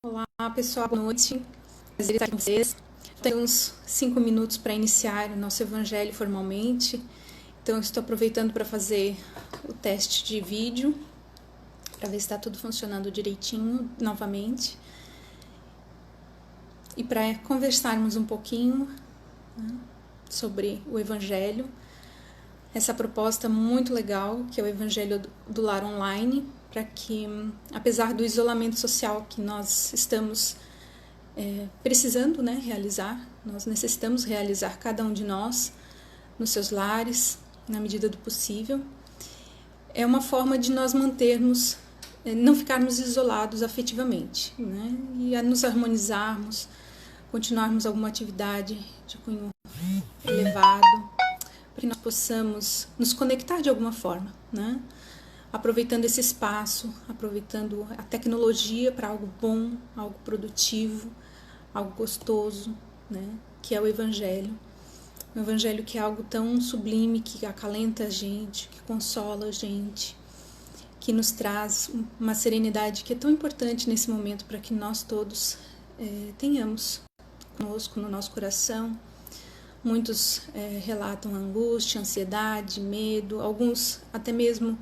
Olá, pessoal, boa noite. Prazer estar com vocês. Temos 5 minutos para iniciar o nosso evangelho formalmente. Então, eu estou aproveitando para fazer o teste de vídeo, para ver se está tudo funcionando direitinho novamente. E para conversarmos um pouquinho, né, sobre o evangelho. Essa proposta muito legal, que é o Evangelho do Lar Online, para que, apesar do isolamento social que nós estamos precisando, né, realizar, nós necessitamos realizar cada um de nós nos seus lares, na medida do possível, é uma forma de nós mantermos, não ficarmos isolados afetivamente, né, e a nos harmonizarmos, continuarmos alguma atividade de cunho elevado, para que nós possamos nos conectar de alguma forma, né? Aproveitando esse espaço, aproveitando a tecnologia para algo bom, algo produtivo, algo gostoso, né? Que é o Evangelho. O Evangelho que é algo tão sublime, que acalenta a gente, que consola a gente, que nos traz uma serenidade que é tão importante nesse momento para que nós todos tenhamos conosco no nosso coração. Muitos relatam angústia, ansiedade, medo, alguns até mesmo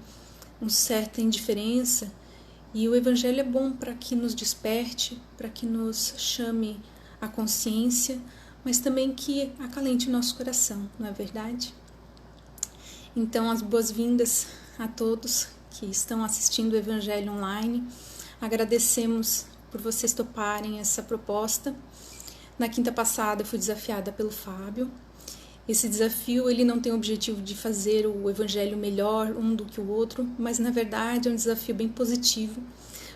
uma certa indiferença. E o Evangelho é bom para que nos desperte, para que nos chame a consciência, mas também que acalente o nosso coração, não é verdade? Então, as boas-vindas a todos que estão assistindo o Evangelho online. Agradecemos por vocês toparem essa proposta. Na quinta passada eu fui desafiada pelo Fábio. Esse desafio ele não tem o objetivo de fazer o evangelho melhor um do que o outro, mas na verdade é um desafio bem positivo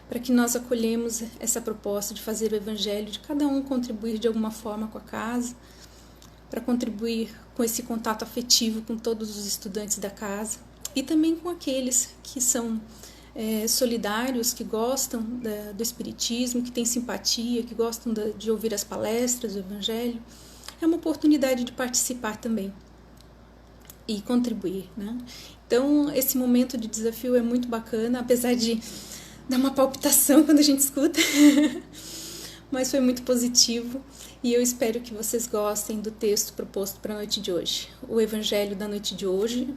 para que nós acolhemos essa proposta de fazer o evangelho, de cada um contribuir de alguma forma com a casa, para contribuir com esse contato afetivo com todos os estudantes da casa e também com aqueles que são solidários, que gostam do Espiritismo, que têm simpatia, que gostam de ouvir as palestras do Evangelho. É uma oportunidade de participar também e contribuir, né? Então, esse momento de desafio é muito bacana, apesar de dar uma palpitação quando a gente escuta, mas foi muito positivo e eu espero que vocês gostem do texto proposto para a noite de hoje. O Evangelho da noite de hoje,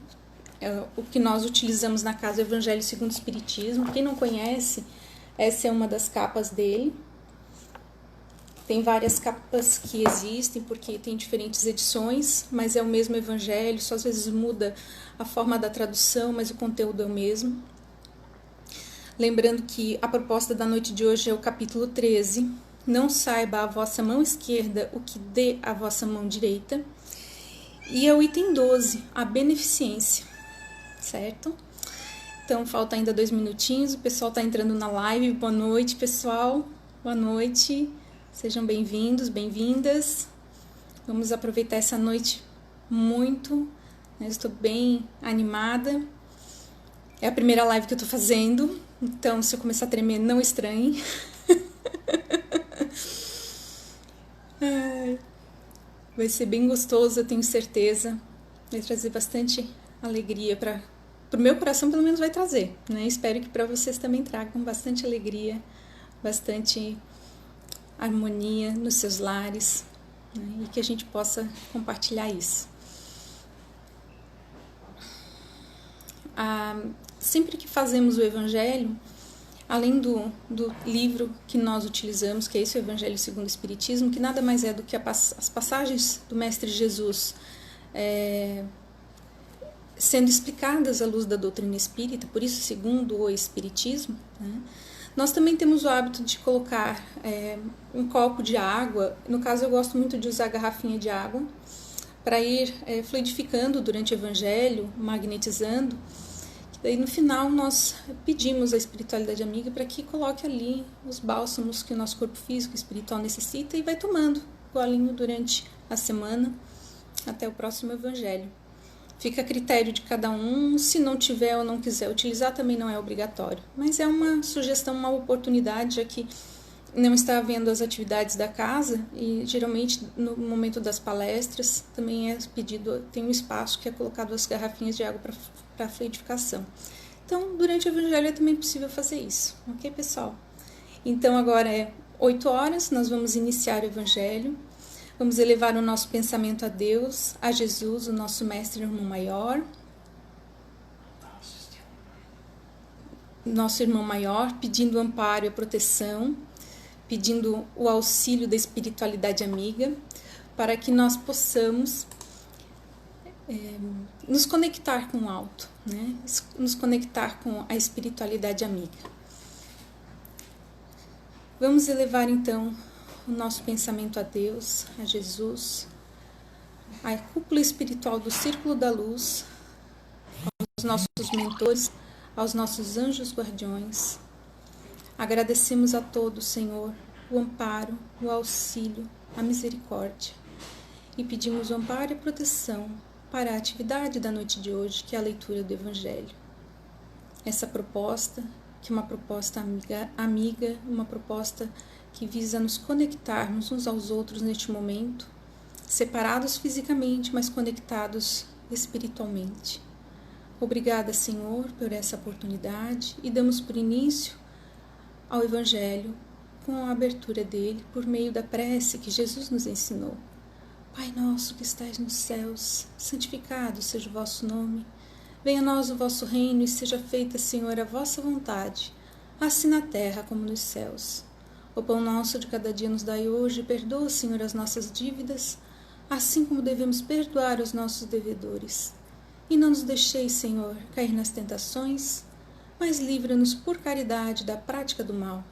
o que nós utilizamos na casa, o Evangelho segundo o Espiritismo. Quem não conhece, essa é uma das capas dele. Tem várias capas que existem, porque tem diferentes edições, mas é o mesmo Evangelho, só às vezes muda a forma da tradução, mas o conteúdo é o mesmo. Lembrando que a proposta da noite de hoje é o capítulo 13, não saiba a vossa mão esquerda o que dê a vossa mão direita, e é o item 12, a beneficência. Certo? Então, falta ainda 2 minutinhos, o pessoal está entrando na live. Boa noite, pessoal. Boa noite. Sejam bem-vindos, bem-vindas. Vamos aproveitar essa noite muito. Eu estou bem animada. É a primeira live que eu estou fazendo, então se eu começar a tremer, não estranhe. Vai ser bem gostoso, eu tenho certeza. Vai trazer bastante alegria para o meu coração, pelo menos vai trazer, né? Espero que para vocês também tragam bastante alegria, bastante harmonia nos seus lares, né? E que a gente possa compartilhar isso. Sempre que fazemos o Evangelho, além do livro que nós utilizamos, que é esse o Evangelho segundo o Espiritismo, que nada mais é do que as passagens do Mestre Jesus sendo explicadas à luz da doutrina espírita, por isso segundo o Espiritismo, né? Nós também temos o hábito de colocar um copo de água. No caso, eu gosto muito de usar garrafinha de água para ir fluidificando durante o Evangelho, magnetizando. Daí no final nós pedimos à espiritualidade amiga para que coloque ali os bálsamos que o nosso corpo físico e espiritual necessita e vai tomando golinho durante a semana até o próximo Evangelho. Fica a critério de cada um, se não tiver ou não quiser utilizar também não é obrigatório, mas é uma sugestão, uma oportunidade, já que não está havendo as atividades da casa e geralmente no momento das palestras também é pedido, tem um espaço que é colocado as garrafinhas de água para fluidificação. Então, durante o Evangelho é também possível fazer isso, ok, pessoal? Então, agora 8 horas, nós vamos iniciar o Evangelho. Vamos elevar o nosso pensamento a Deus, a Jesus, o nosso Mestre e Irmão Maior. Nosso Irmão Maior, pedindo amparo e proteção, pedindo o auxílio da espiritualidade amiga, para que nós possamos nos conectar com o alto, né? Nos conectar com a espiritualidade amiga. Vamos elevar então o nosso pensamento a Deus, a Jesus, à cúpula espiritual do Círculo da Luz, aos nossos mentores, aos nossos anjos guardiões. Agradecemos a todos, Senhor, o amparo, o auxílio, a misericórdia. E pedimos o amparo e proteção para a atividade da noite de hoje, que é a leitura do Evangelho. Essa proposta, que é uma proposta amiga, uma proposta que visa nos conectarmos uns aos outros neste momento, separados fisicamente, mas conectados espiritualmente. Obrigada, Senhor, por essa oportunidade e damos por início ao Evangelho com a abertura dele por meio da prece que Jesus nos ensinou. Pai nosso que estais nos céus, santificado seja o vosso nome. Venha a nós o vosso reino e seja feita, Senhor, a vossa vontade, assim na terra como nos céus. O pão nosso de cada dia nos dai hoje, perdoa, Senhor, as nossas dívidas, assim como devemos perdoar os nossos devedores. E não nos deixeis, Senhor, cair nas tentações, mas livra-nos por caridade da prática do mal.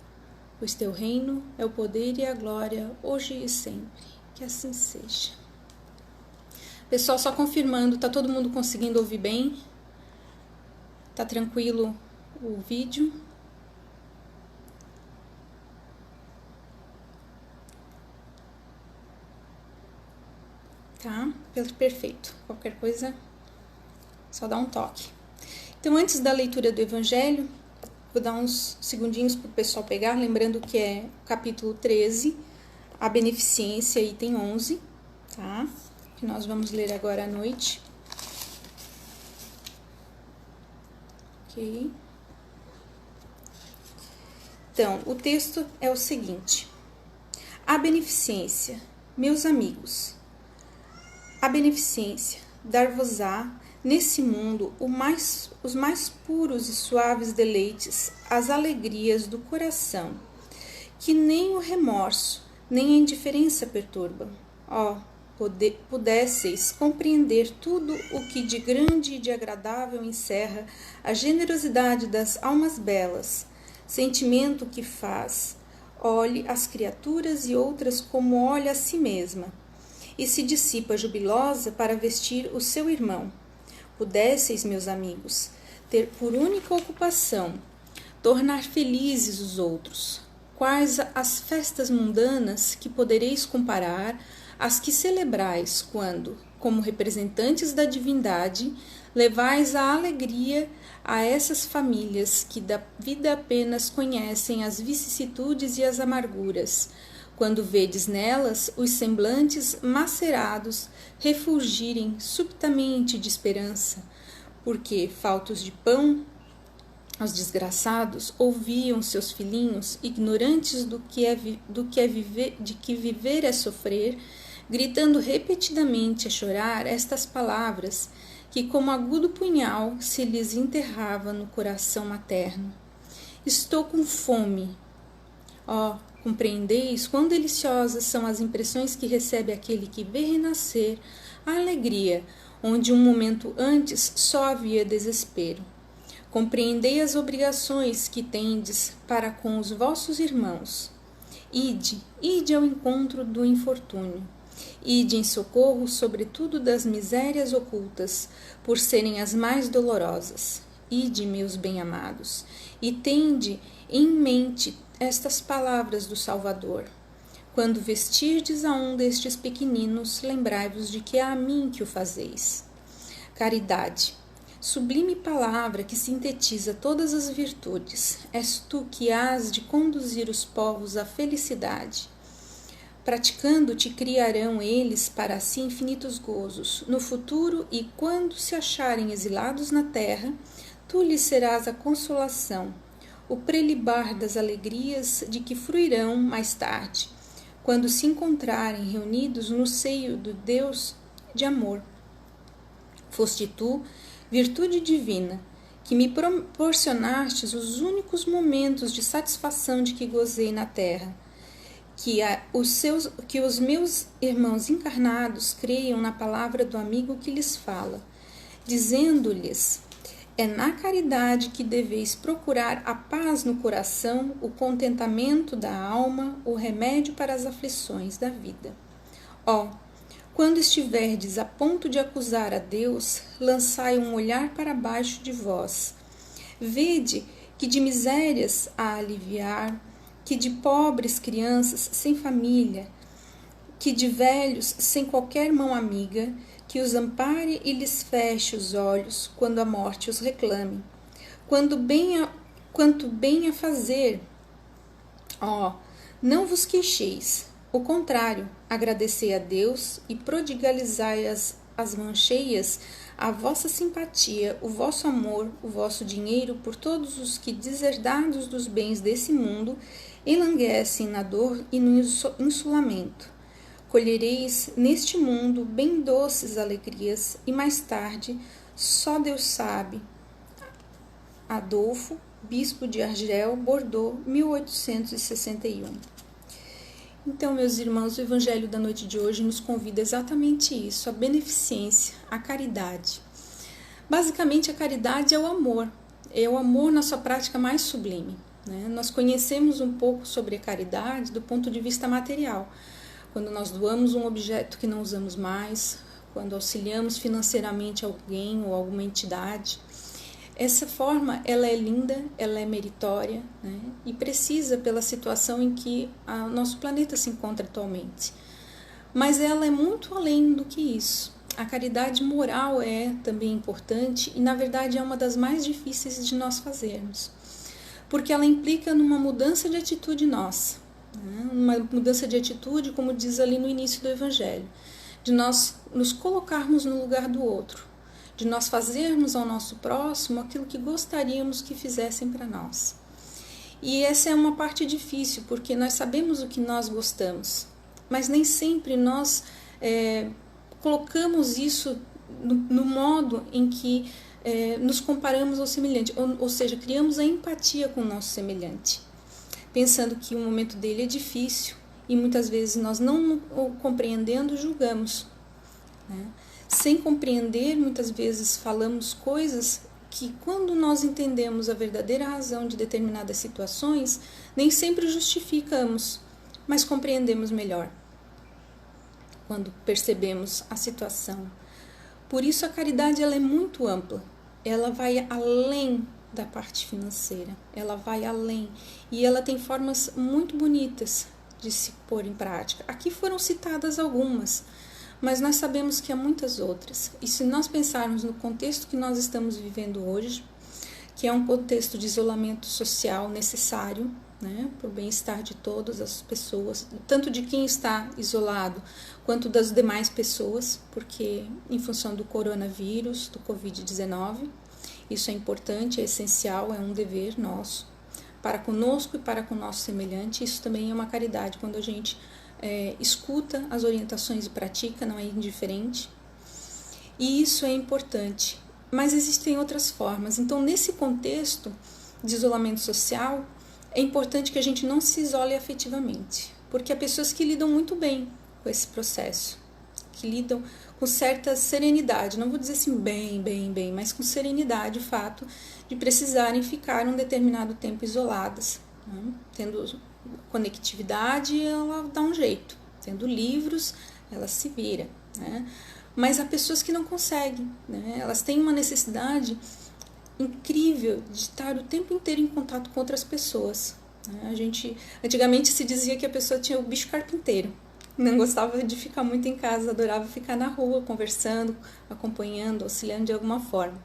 Pois teu reino é o poder e a glória, hoje e sempre. Que assim seja. Pessoal, só confirmando, tá todo mundo conseguindo ouvir bem? Tá tranquilo o vídeo? Tá? Perfeito. Qualquer coisa, só dá um toque. Então, antes da leitura do Evangelho, vou dar uns segundinhos para o pessoal pegar, lembrando que é o capítulo 13, a beneficência, item 11, tá? Que nós vamos ler agora à noite. Ok. Então, o texto é o seguinte: a beneficência, meus amigos, a beneficência dar-vos-á nesse mundo os mais puros e suaves deleites, as alegrias do coração, que nem o remorso, nem a indiferença perturbam. Pudesseis compreender tudo o que de grande e de agradável encerra a generosidade das almas belas, sentimento que faz, olhe as criaturas e outras como olha a si mesma, e se dissipa jubilosa para vestir o seu irmão. Pudesseis, meus amigos, ter por única ocupação tornar felizes os outros. Quais as festas mundanas que podereis comparar às que celebrais quando, como representantes da divindade, levais a alegria a essas famílias que da vida apenas conhecem as vicissitudes e as amarguras, quando vedes nelas os semblantes macerados refulgirem subitamente de esperança, porque, faltos de pão, os desgraçados ouviam seus filhinhos, ignorantes de que viver é sofrer, gritando repetidamente a chorar estas palavras que, como agudo punhal, se lhes enterrava no coração materno. Estou com fome. Compreendeis quão deliciosas são as impressões que recebe aquele que vê renascer a alegria, onde um momento antes só havia desespero. Compreendei as obrigações que tendes para com os vossos irmãos. Ide ao encontro do infortúnio. Ide em socorro, sobretudo das misérias ocultas, por serem as mais dolorosas. Ide, meus bem-amados, e tende em mente estas palavras do Salvador. Quando vestirdes a um destes pequeninos, lembrai-vos de que é a mim que o fazeis. Caridade. Sublime palavra que sintetiza todas as virtudes, és tu que hás de conduzir os povos à felicidade. Praticando-te, criarão eles para si infinitos gozos no futuro, e quando se acharem exilados na terra, tu lhes serás a consolação. o prelibar das alegrias de que fruirão mais tarde, quando se encontrarem reunidos no seio do Deus de amor. Foste tu, virtude divina, que me proporcionastes os únicos momentos de satisfação de que gozei na terra. Que os meus irmãos encarnados creiam na palavra do amigo que lhes fala, dizendo-lhes: é na caridade que deveis procurar a paz no coração, o contentamento da alma, o remédio para as aflições da vida. Ó, quando estiverdes a ponto de acusar a Deus, lançai um olhar para baixo de vós. Vede que de misérias a aliviar, que de pobres crianças sem família, que de velhos sem qualquer mão amiga, que os ampare e lhes feche os olhos quando a morte os reclame. Quanto bem a fazer, ó, não vos queixeis. O contrário, agradecei a Deus e prodigalizai as mãos cheias a vossa simpatia, o vosso amor, o vosso dinheiro por todos os que, deserdados dos bens desse mundo, enlanguecem na dor e no insulamento. Colhereis neste mundo bem doces alegrias e mais tarde, só Deus sabe. Adolfo, bispo de Argel, Bordeaux, 1861. Então, meus irmãos, o Evangelho da noite de hoje nos convida exatamente isso, a beneficência, a caridade. Basicamente, a caridade é o amor na sua prática mais sublime, né? Nós conhecemos um pouco sobre a caridade do ponto de vista material, quando nós doamos um objeto que não usamos mais, quando auxiliamos financeiramente alguém ou alguma entidade. Essa forma, ela é linda, ela é meritória, né? E precisa pela situação em que o nosso planeta se encontra atualmente. Mas ela é muito além do que isso. A caridade moral é também importante e, na verdade, é uma das mais difíceis de nós fazermos, porque ela implica numa mudança de atitude nossa, né? Uma mudança de atitude, como diz ali no início do Evangelho, de nós nos colocarmos no lugar do outro, de nós fazermos ao nosso próximo aquilo que gostaríamos que fizessem para nós. E essa é uma parte difícil, porque nós sabemos o que nós gostamos, mas nem sempre nós colocamos isso no modo em que nos comparamos ao semelhante, ou seja, criamos a empatia com o nosso semelhante, pensando que o momento dele é difícil e muitas vezes nós não o compreendendo, julgamos, né? Sem compreender, muitas vezes falamos coisas que, quando nós entendemos a verdadeira razão de determinadas situações, nem sempre justificamos, mas compreendemos melhor quando percebemos a situação. Por isso, a caridade ela é muito ampla, ela vai além da parte financeira, ela vai além e ela tem formas muito bonitas de se pôr em prática. Aqui foram citadas algumas, mas nós sabemos que há muitas outras. E se nós pensarmos no contexto que nós estamos vivendo hoje, que é um contexto de isolamento social necessário, né, para o bem-estar de todas as pessoas, tanto de quem está isolado, quanto das demais pessoas, porque em função do coronavírus, do Covid-19, isso é importante, é essencial, é um dever nosso, para conosco e para com o nosso semelhante. Isso também é uma caridade, quando a gente escuta as orientações e pratica, não é indiferente. E isso é importante, mas existem outras formas. Então, nesse contexto de isolamento social, é importante que a gente não se isole afetivamente, porque há pessoas que lidam muito bem com esse processo, que lidam com certa serenidade, não vou dizer assim bem, mas com serenidade o fato de precisarem ficar um determinado tempo isoladas, né? Tendo conectividade, ela dá um jeito, tendo livros, ela se vira, né? Mas há pessoas que não conseguem, né? Elas têm uma necessidade incrível de estar o tempo inteiro em contato com outras pessoas, né? Antigamente se dizia que a pessoa tinha o bicho carpinteiro, não gostava de ficar muito em casa, adorava ficar na rua, conversando, acompanhando, auxiliando de alguma forma.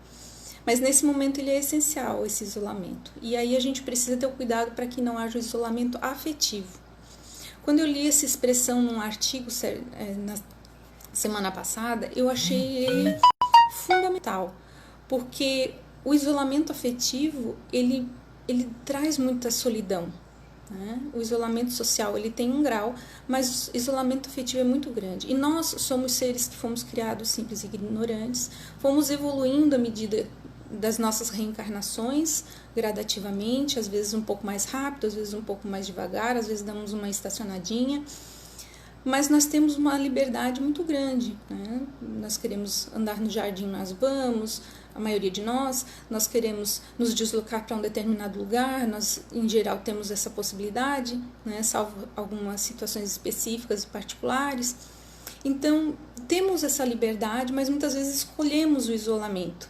Mas nesse momento ele é essencial, esse isolamento. E aí a gente precisa ter o cuidado para que não haja o isolamento afetivo. Quando eu li essa expressão num artigo na semana passada, eu achei ele fundamental, porque o isolamento afetivo, ele ele traz muita solidão. Né? O isolamento social ele tem um grau, mas o isolamento afetivo é muito grande. E nós somos seres que fomos criados simples e ignorantes, fomos evoluindo à medida das nossas reencarnações, gradativamente, às vezes um pouco mais rápido, às vezes um pouco mais devagar, às vezes damos uma estacionadinha, mas nós temos uma liberdade muito grande. Né? Nós queremos andar no jardim, nós vamos, a maioria de nós queremos nos deslocar para um determinado lugar, nós em geral temos essa possibilidade, né? Salvo algumas situações específicas e particulares. Então, temos essa liberdade, mas muitas vezes escolhemos o isolamento.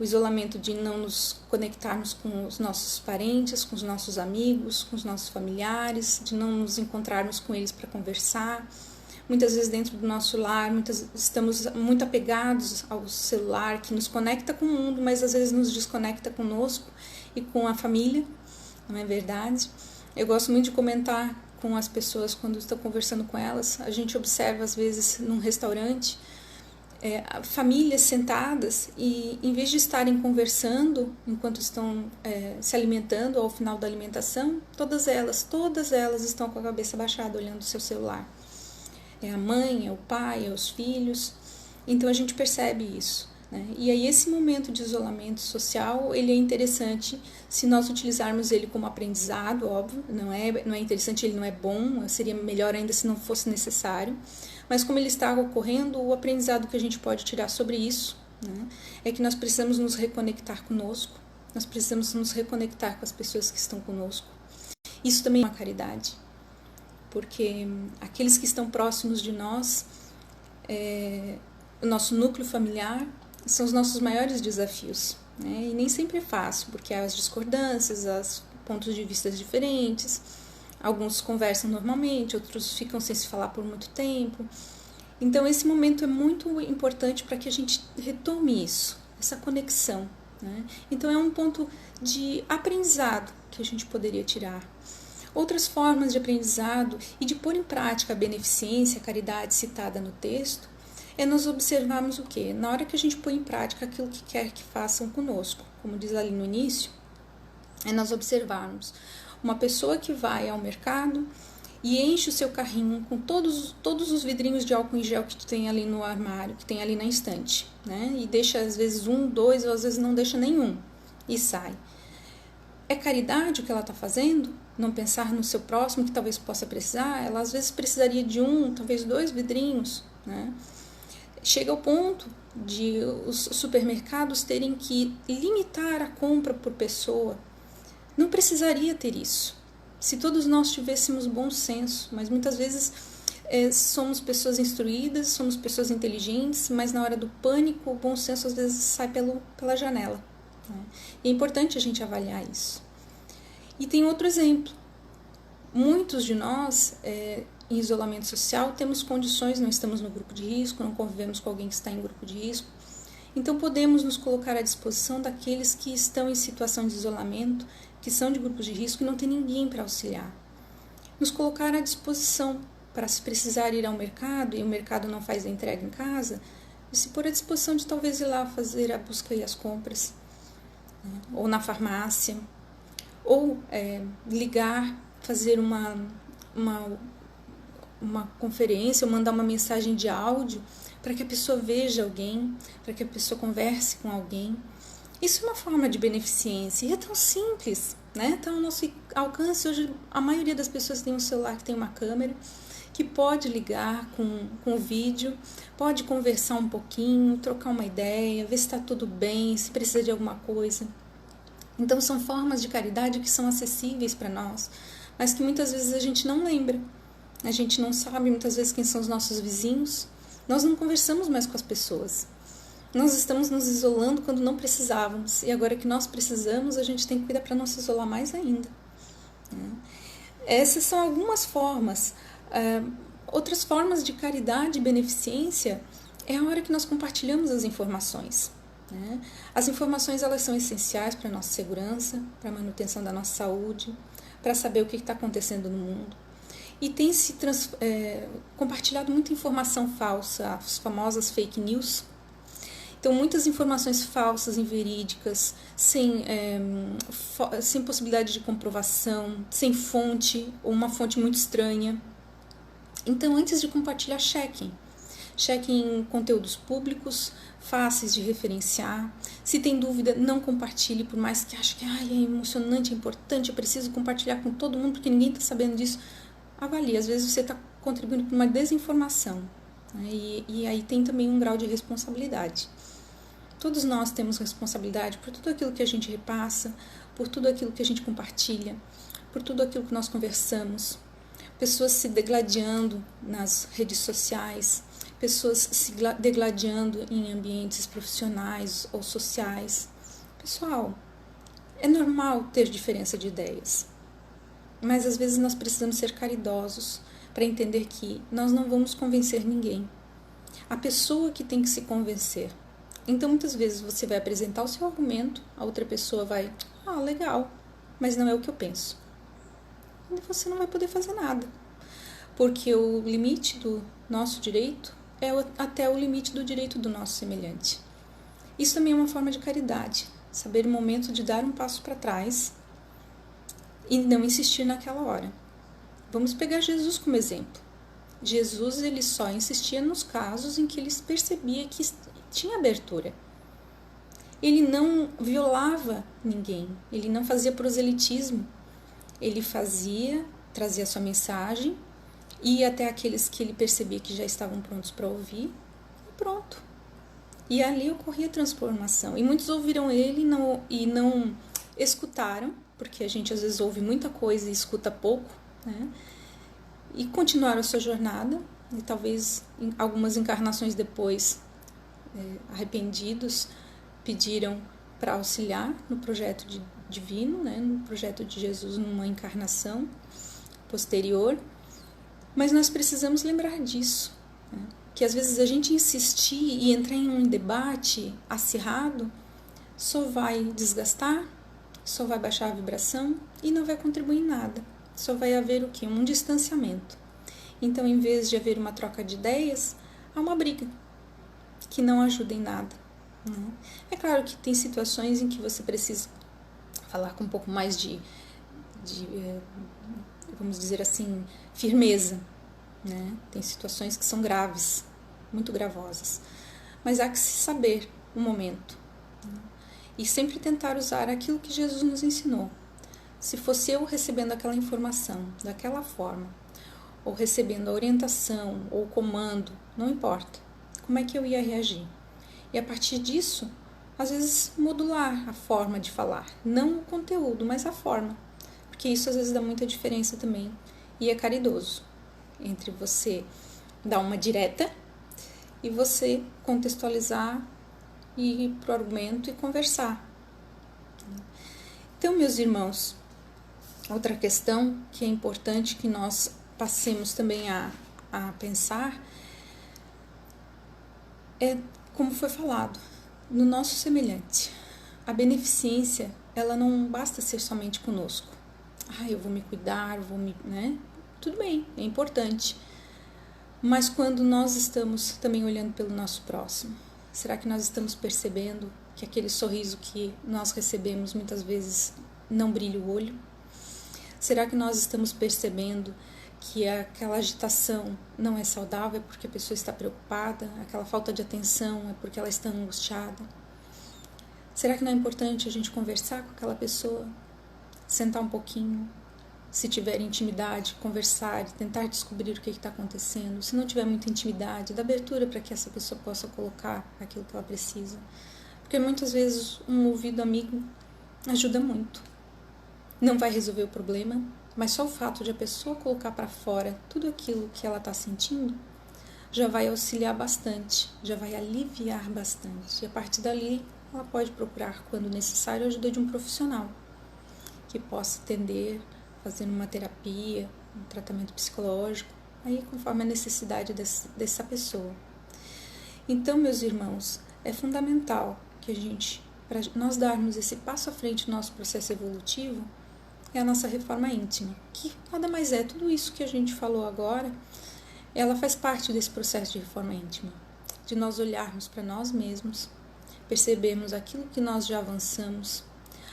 O isolamento de não nos conectarmos com os nossos parentes, com os nossos amigos, com os nossos familiares, de não nos encontrarmos com eles para conversar. Muitas vezes dentro do nosso lar, estamos muito apegados ao celular, que nos conecta com o mundo, mas às vezes nos desconecta conosco e com a família, não é verdade? Eu gosto muito de comentar com as pessoas quando estou conversando com elas. A gente observa às vezes num restaurante, famílias sentadas e em vez de estarem conversando enquanto estão se alimentando ao final da alimentação, todas elas estão com a cabeça baixada olhando o seu celular. É a mãe, é o pai, é os filhos. Então a gente percebe isso. Né? E aí esse momento de isolamento social, ele é interessante se nós utilizarmos ele como aprendizado, óbvio, não é interessante, ele não é bom, seria melhor ainda se não fosse necessário, mas como ele está ocorrendo, o aprendizado que a gente pode tirar sobre isso, né, é que nós precisamos nos reconectar conosco, nós precisamos nos reconectar com as pessoas que estão conosco. Isso também é uma caridade, porque aqueles que estão próximos de nós, o nosso núcleo familiar, são os nossos maiores desafios, né? E nem sempre é fácil, porque há as discordâncias, há pontos de vista diferentes, alguns conversam normalmente, outros ficam sem se falar por muito tempo. Então esse momento é muito importante para que a gente retome isso, essa conexão, né? Então é um ponto de aprendizado que a gente poderia tirar. Outras formas de aprendizado e de pôr em prática a beneficência, a caridade citada no texto, é nós observarmos o quê? Na hora que a gente põe em prática aquilo que quer que façam conosco, como diz ali no início, é nós observarmos uma pessoa que vai ao mercado e enche o seu carrinho com todos os vidrinhos de álcool em gel que tem ali no armário, que tem ali na estante, né? E deixa às vezes 1, 2, ou às vezes não deixa nenhum e sai. É caridade o que ela está fazendo? Não pensar no seu próximo que talvez possa precisar? Ela às vezes precisaria de 1, talvez 2 vidrinhos, né? Chega ao ponto de os supermercados terem que limitar a compra por pessoa. Não precisaria ter isso, se todos nós tivéssemos bom senso, mas muitas vezes somos pessoas instruídas, somos pessoas inteligentes, mas na hora do pânico o bom senso às vezes sai pela janela. Né? E é importante a gente avaliar isso. E tem outro exemplo. Muitos de nós, em isolamento social, temos condições, não estamos no grupo de risco, não convivemos com alguém que está em grupo de risco. Então podemos nos colocar à disposição daqueles que estão em situação de isolamento, que são de grupos de risco e não tem ninguém para auxiliar. Nos colocar à disposição para, se precisar ir ao mercado e o mercado não faz a entrega em casa, se pôr à disposição de talvez ir lá fazer a busca e as compras, né? Ou na farmácia, ou ligar, fazer uma conferência, ou mandar uma mensagem de áudio para que a pessoa veja alguém, para que a pessoa converse com alguém. Isso é uma forma de beneficência e é tão simples, né? Então, ao nosso alcance, hoje a maioria das pessoas tem um celular que tem uma câmera, que pode ligar com o vídeo, pode conversar um pouquinho, trocar uma ideia, ver se está tudo bem, se precisa de alguma coisa. Então, são formas de caridade que são acessíveis para nós, mas que muitas vezes a gente não lembra. A gente não sabe muitas vezes quem são os nossos vizinhos. Nós não conversamos mais com as pessoas. Nós estamos nos isolando quando não precisávamos. E agora que nós precisamos, a gente tem que cuidar para não se isolar mais ainda. Essas são algumas formas. Outras formas de caridade e beneficência é a hora que nós compartilhamos as informações. As informações, elas são essenciais para a nossa segurança, para a manutenção da nossa saúde, para saber o que está acontecendo no mundo. E tem se compartilhado muita informação falsa, as famosas fake news. Então, muitas informações falsas, inverídicas, sem possibilidade de comprovação, sem fonte, ou uma fonte muito estranha. Então, antes de compartilhar, chequem. Chequem conteúdos públicos, fáceis de referenciar. Se tem dúvida, não compartilhe, por mais que ache que é emocionante, é importante, eu preciso compartilhar com todo mundo, porque ninguém está sabendo disso. Avalie, às vezes você está contribuindo para uma desinformação. Né? E aí tem também um grau de responsabilidade. Todos nós temos responsabilidade por tudo aquilo que a gente repassa, por tudo aquilo que a gente compartilha, por tudo aquilo que nós conversamos. Pessoas se degladiando nas redes sociais, pessoas se degladiando em ambientes profissionais ou sociais. Pessoal, é normal ter diferença de ideias, mas às vezes nós precisamos ser caridosos para entender que nós não vamos convencer ninguém. A pessoa que tem que se convencer. Então, muitas vezes você vai apresentar o seu argumento, a outra pessoa vai, legal, mas não é o que eu penso. E você não vai poder fazer nada, porque o limite do nosso direito é até o limite do direito do nosso semelhante. Isso também é uma forma de caridade, saber o momento de dar um passo para trás e não insistir naquela hora. Vamos pegar Jesus como exemplo. Jesus, ele só insistia nos casos em que ele percebia que tinha abertura. Ele não violava ninguém, ele não fazia proselitismo. Ele trazia sua mensagem, ia até aqueles que ele percebia que já estavam prontos para ouvir, e pronto. E ali ocorria a transformação. E muitos ouviram ele e não escutaram, porque a gente às vezes ouve muita coisa e escuta pouco, né? E continuaram a sua jornada, e talvez algumas encarnações depois, arrependidos, pediram para auxiliar no projeto divino, né, no projeto de Jesus numa encarnação posterior. Mas nós precisamos lembrar disso, né, que às vezes a gente insistir e entrar em um debate acirrado só vai desgastar, só vai baixar a vibração e não vai contribuir em nada. Só vai haver o quê? Um distanciamento. Então, em vez de haver uma troca de ideias, há uma briga que não ajuda em nada. Né? É claro que tem situações em que você precisa falar com um pouco mais de vamos dizer assim, firmeza. Né? Tem situações que são graves, muito gravosas. Mas há que se saber o momento. Né? E sempre tentar usar aquilo que Jesus nos ensinou. Se fosse eu recebendo aquela informação daquela forma, ou recebendo a orientação ou o comando, não importa, como é que eu ia reagir? E a partir disso, às vezes modular a forma de falar, não o conteúdo, mas a forma, porque isso às vezes dá muita diferença também e é caridoso entre você dar uma direta e você contextualizar e ir para o argumento e conversar. Então, meus irmãos, outra questão que é importante que nós passemos também a pensar é, como foi falado, no nosso semelhante. A beneficência, ela não basta ser somente conosco. Eu vou me cuidar, né? Tudo bem, é importante. Mas quando nós estamos também olhando pelo nosso próximo, será que nós estamos percebendo que aquele sorriso que nós recebemos muitas vezes não brilha o olho? Será que nós estamos percebendo que aquela agitação não é saudável, é porque a pessoa está preocupada, aquela falta de atenção é porque ela está angustiada? Será que não é importante a gente conversar com aquela pessoa, sentar um pouquinho, se tiver intimidade, conversar e tentar descobrir o que está acontecendo? Se não tiver muita intimidade, dar abertura para que essa pessoa possa colocar aquilo que ela precisa. Porque muitas vezes um ouvido amigo ajuda muito. Não vai resolver o problema, mas só o fato de a pessoa colocar para fora tudo aquilo que ela está sentindo já vai auxiliar bastante, já vai aliviar bastante. E a partir dali, ela pode procurar, quando necessário, a ajuda de um profissional que possa atender, fazendo uma terapia, um tratamento psicológico, aí conforme a necessidade dessa pessoa. Então, meus irmãos, é fundamental que para nós darmos esse passo à frente no nosso processo evolutivo, é a nossa reforma íntima, que nada mais é, tudo isso que a gente falou agora, ela faz parte desse processo de reforma íntima, de nós olharmos para nós mesmos percebermos aquilo que nós já avançamos,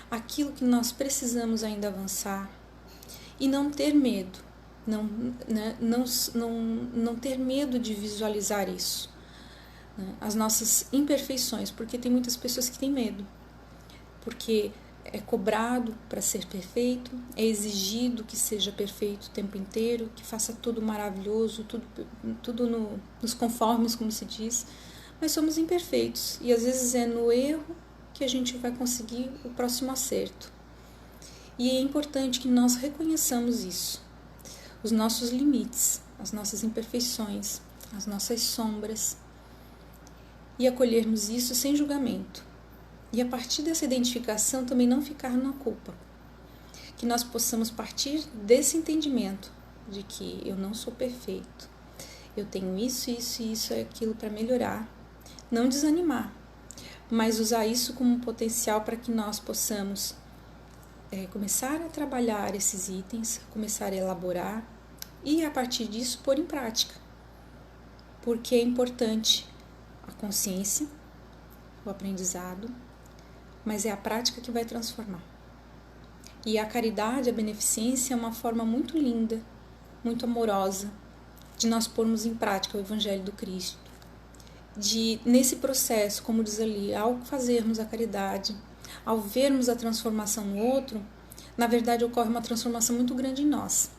aquilo que nós precisamos ainda avançar, e não ter medo, não ter medo de visualizar isso, né? As nossas imperfeições, porque tem muitas pessoas que têm medo, porque é cobrado para ser perfeito, é exigido que seja perfeito o tempo inteiro, que faça tudo maravilhoso, tudo nos conformes, como se diz, mas somos imperfeitos, e às vezes é no erro que a gente vai conseguir o próximo acerto. E é importante que nós reconheçamos isso, os nossos limites, as nossas imperfeições, as nossas sombras, e acolhermos isso sem julgamento. E a partir dessa identificação também não ficar na culpa. Que nós possamos partir desse entendimento de que eu não sou perfeito, eu tenho isso, isso e isso, aquilo para melhorar. Não desanimar, mas usar isso como um potencial para que nós possamos começar a trabalhar esses itens, começar a elaborar e a partir disso pôr em prática. Porque é importante a consciência, o aprendizado, mas é a prática que vai transformar. E a caridade, a beneficência é uma forma muito linda, muito amorosa, de nós pormos em prática o Evangelho do Cristo. De, nesse processo, como diz ali, ao fazermos a caridade, ao vermos a transformação no outro, na verdade ocorre uma transformação muito grande em nós.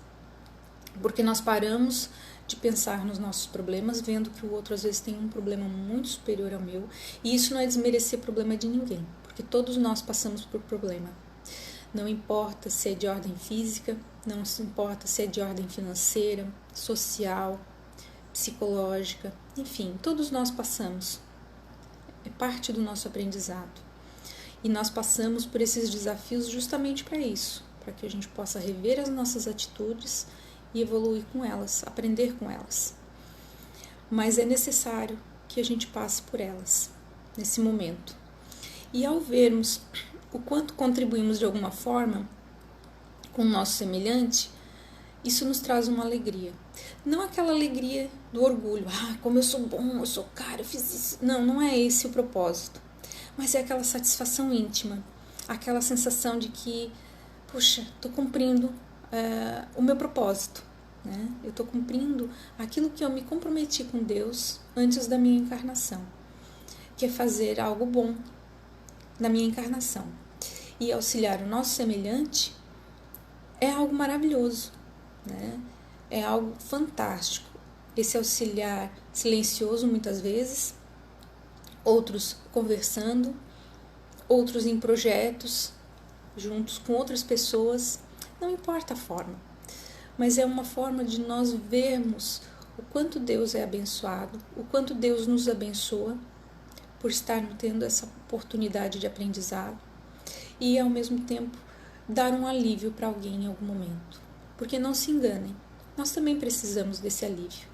Porque nós paramos de pensar nos nossos problemas, vendo que o outro às vezes tem um problema muito superior ao meu, e isso não é desmerecer o problema de ninguém, porque todos nós passamos por problema. Não importa se é de ordem física, não importa se é de ordem financeira, social, psicológica, enfim, todos nós passamos. É parte do nosso aprendizado. E nós passamos por esses desafios justamente para isso, para que a gente possa rever as nossas atitudes e evoluir com elas, aprender com elas. Mas é necessário que a gente passe por elas, nesse momento. E ao vermos o quanto contribuímos de alguma forma com o nosso semelhante, isso nos traz uma alegria. Não aquela alegria do orgulho, como eu sou bom, eu sou cara, eu fiz isso. Não, não é esse o propósito. Mas é aquela satisfação íntima, aquela sensação de que, puxa, estou cumprindo o meu propósito, né? Eu estou cumprindo aquilo que eu me comprometi com Deus antes da minha encarnação, que é fazer algo bom na minha encarnação. E auxiliar o nosso semelhante é algo maravilhoso, né? É algo fantástico. Esse auxiliar silencioso muitas vezes, outros conversando, outros em projetos, juntos com outras pessoas, não importa a forma, mas é uma forma de nós vermos o quanto Deus é abençoado, o quanto Deus nos abençoa por estarmos tendo essa oportunidade de aprendizado e, ao mesmo tempo, dar um alívio para alguém em algum momento. Porque não se enganem, nós também precisamos desse alívio.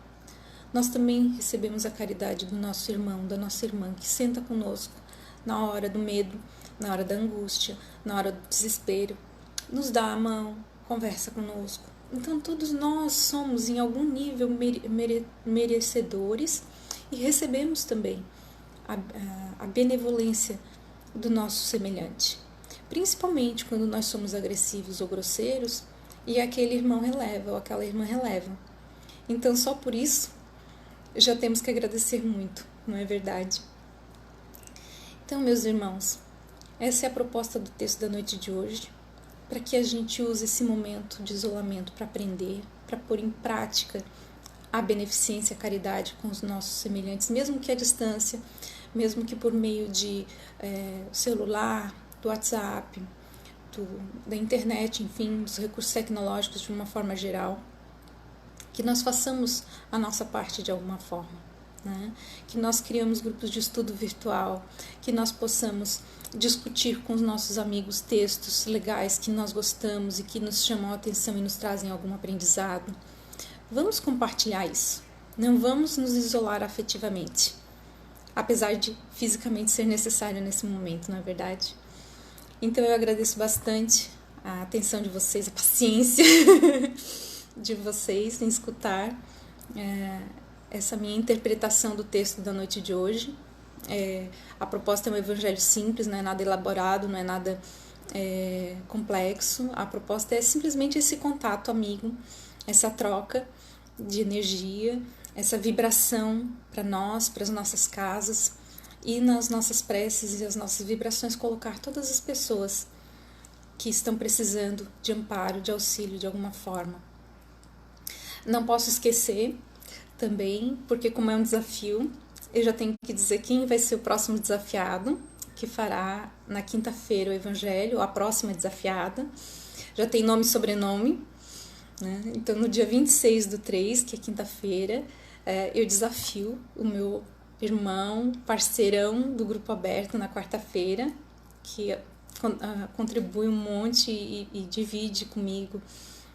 Nós também recebemos a caridade do nosso irmão, da nossa irmã, que senta conosco na hora do medo, na hora da angústia, na hora do desespero, nos dá a mão, conversa conosco. Então todos nós somos em algum nível merecedores e recebemos também a benevolência do nosso semelhante. Principalmente quando nós somos agressivos ou grosseiros e aquele irmão releva ou aquela irmã releva. Então só por isso já temos que agradecer muito, não é verdade? Então, meus irmãos, essa é a proposta do texto da noite de hoje, para que a gente use esse momento de isolamento para aprender, para pôr em prática a beneficência, a caridade com os nossos semelhantes, mesmo que à distância, mesmo que por meio de celular, do WhatsApp, da internet, enfim, dos recursos tecnológicos de uma forma geral, que nós façamos a nossa parte de alguma forma, né? Que nós criamos grupos de estudo virtual, que nós possamos discutir com os nossos amigos textos legais que nós gostamos e que nos chamam a atenção e nos trazem algum aprendizado. Vamos compartilhar isso, não vamos nos isolar afetivamente, apesar de fisicamente ser necessário nesse momento, não é verdade? Então eu agradeço bastante a atenção de vocês, a paciência de vocês em escutar essa minha interpretação do texto da noite de hoje. A proposta é um evangelho simples, não é nada elaborado, não é nada complexo. A proposta é simplesmente esse contato amigo, essa troca de energia, essa vibração para nós, para as nossas casas, e nas nossas preces e as nossas vibrações colocar todas as pessoas que estão precisando de amparo, de auxílio de alguma forma. Não posso esquecer também, porque como é um desafio, eu já tenho que dizer quem vai ser o próximo desafiado, que fará na quinta-feira o evangelho, a próxima desafiada. Já tem nome e sobrenome, né? Então no dia 26/3, que é quinta-feira, eu desafio o meu irmão, parceirão do Grupo Aberto na quarta-feira, que contribui um monte e divide comigo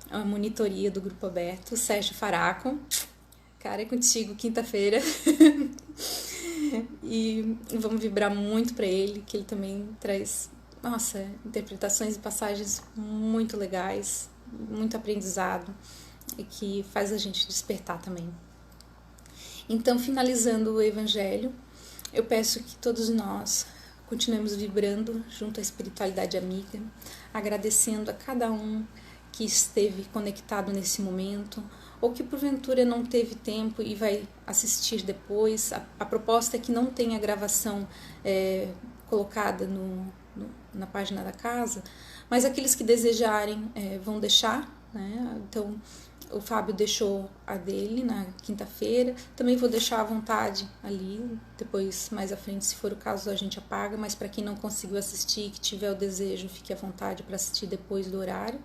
a monitoria do Grupo Aberto, Sérgio Faraco. Cara, é contigo quinta-feira. E vamos vibrar muito para ele, que ele também traz, interpretações e passagens muito legais, muito aprendizado, e que faz a gente despertar também. Então, finalizando o Evangelho, eu peço que todos nós continuemos vibrando junto à espiritualidade amiga, agradecendo a cada um que esteve conectado nesse momento, ou que porventura não teve tempo e vai assistir depois. A proposta é que não tenha gravação colocada na página da casa, mas aqueles que desejarem vão deixar, né? Então, o Fábio deixou a dele na quinta-feira, também vou deixar à vontade ali, depois mais à frente, se for o caso, a gente apaga, mas para quem não conseguiu assistir, que tiver o desejo, fique à vontade para assistir depois do horário.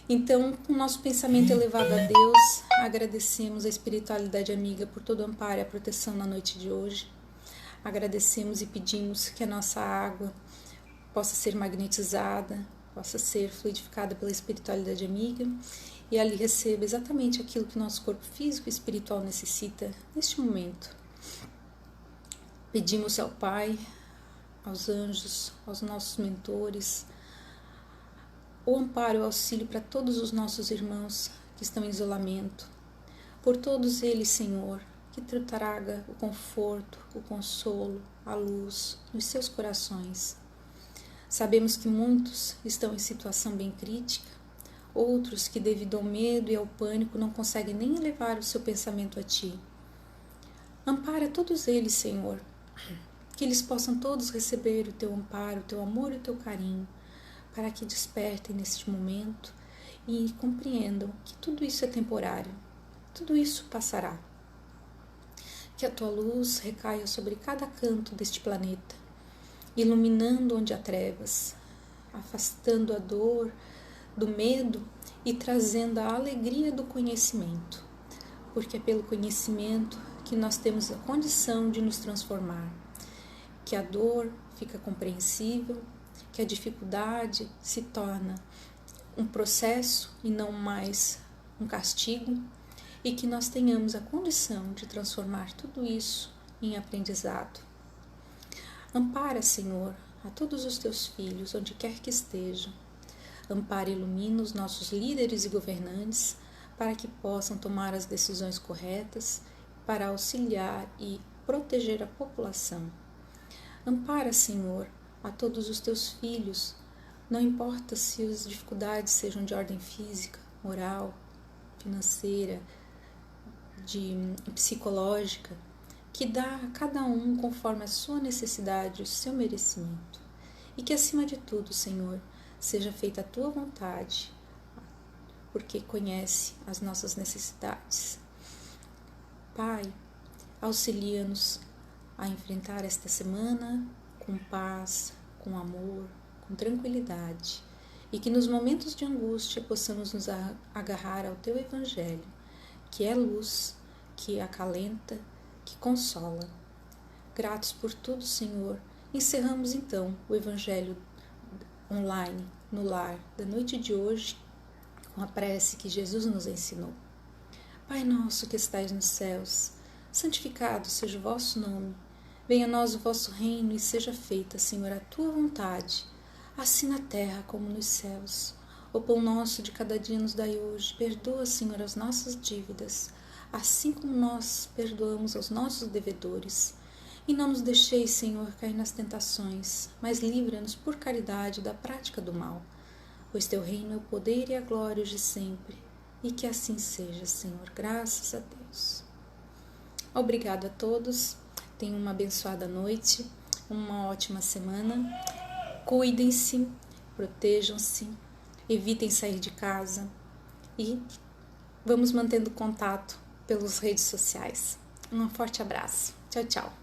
Então, com o nosso pensamento elevado a Deus, agradecemos a espiritualidade amiga por todo o amparo e a proteção na noite de hoje. Agradecemos e pedimos que a nossa água possa ser magnetizada, possa ser fluidificada pela espiritualidade amiga e ali receba exatamente aquilo que o nosso corpo físico e espiritual necessita neste momento. Pedimos ao Pai, aos anjos, aos nossos mentores, o amparo e o auxílio para todos os nossos irmãos que estão em isolamento. Por todos eles, Senhor, que traga o conforto, o consolo, a luz nos seus corações. Sabemos que muitos estão em situação bem crítica, outros que devido ao medo e ao pânico não conseguem nem elevar o seu pensamento a Ti. Ampara todos eles, Senhor, que eles possam todos receber o Teu amparo, o Teu amor e o Teu carinho, para que despertem neste momento e compreendam que tudo isso é temporário, tudo isso passará. Que a Tua luz recaia sobre cada canto deste planeta, iluminando onde há trevas, afastando a dor do medo e trazendo a alegria do conhecimento, porque é pelo conhecimento que nós temos a condição de nos transformar, que a dor fica compreensível, que a dificuldade se torna um processo e não mais um castigo, e que nós tenhamos a condição de transformar tudo isso em aprendizado. Ampara, Senhor, a todos os Teus filhos, onde quer que estejam. Ampara e ilumina os nossos líderes e governantes para que possam tomar as decisões corretas para auxiliar e proteger a população. Ampara, Senhor, a todos os Teus filhos, não importa se as dificuldades sejam de ordem física, moral, financeira, psicológica, que dá a cada um conforme a sua necessidade, o seu merecimento. E que, acima de tudo, Senhor, seja feita a Tua vontade, porque conhece as nossas necessidades. Pai, auxilia-nos a enfrentar esta semana com paz, com amor, com tranquilidade, e que nos momentos de angústia possamos nos agarrar ao Teu Evangelho, que é luz, que acalenta, que consola. Gratos por tudo, Senhor, encerramos então o Evangelho online, no lar, da noite de hoje, com a prece que Jesus nos ensinou. Pai nosso que estais nos céus, santificado seja o vosso nome. Venha a nós o vosso reino e seja feita, Senhor, a Tua vontade, assim na terra como nos céus. O pão nosso de cada dia nos dai hoje. Perdoa, Senhor, as nossas dívidas, assim como nós perdoamos aos nossos devedores. E não nos deixeis, Senhor, cair nas tentações, mas livra-nos por caridade da prática do mal, pois teu reino é o poder e a glória de sempre. E que assim seja, Senhor, graças a Deus. Obrigado a todos, tenham uma abençoada noite, uma ótima semana, cuidem-se, protejam-se, evitem sair de casa e vamos mantendo contato pelas redes sociais. Um forte abraço, tchau, tchau.